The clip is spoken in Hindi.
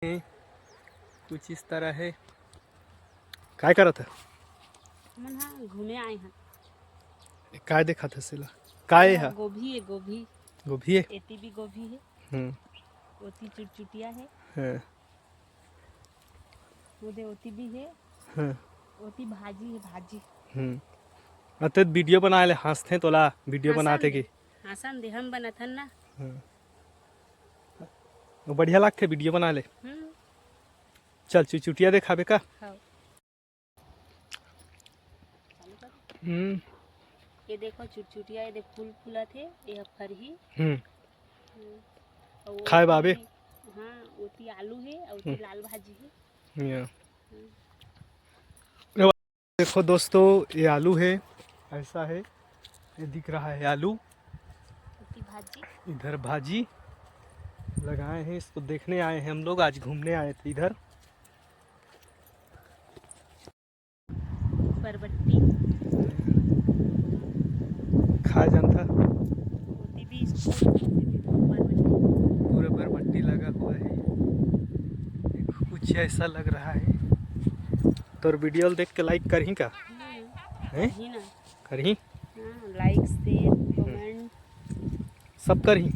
है कुछ इस तरह है। काय करत है? मन हाँ घूमे आए हैं। काय देखा था सिला? काय है? गोभी है, गोभी गोभी है। एती भी गोभी है, ओती चुटचुटिया है, हाँ, उधर ओती भी है, हाँ, ओती भाजी है, भाजी। अते वीडियो बना ले हंसते तोला वीडियो बनाते की हासन दे हम बना था ना। वो बढ़िया लगते वीडियो बना ले। चल चुटिया देखाबे का। हाँ। ये देखो चुटचुटिया, ये फूल फूला थे, ये फरही। खाए बाबे। हाँ ओती आलू है और ओती लाल भाजी है। देखो दोस्तों ये आलू है, ऐसा है, ये दिख रहा है आलू। भाजी इधर भाजी लगाए हैं, इसको देखने आए हैं हम लोग, आज घूमने आए थे इधर। बरबट्टी खा जानता होती भी पूरा बरबट्टी लगा हुआ है, कुछ ऐसा लग रहा है। तो वीडियो देख के लाइक करही का है? करही लाइक शेयर कमेंट सब करही।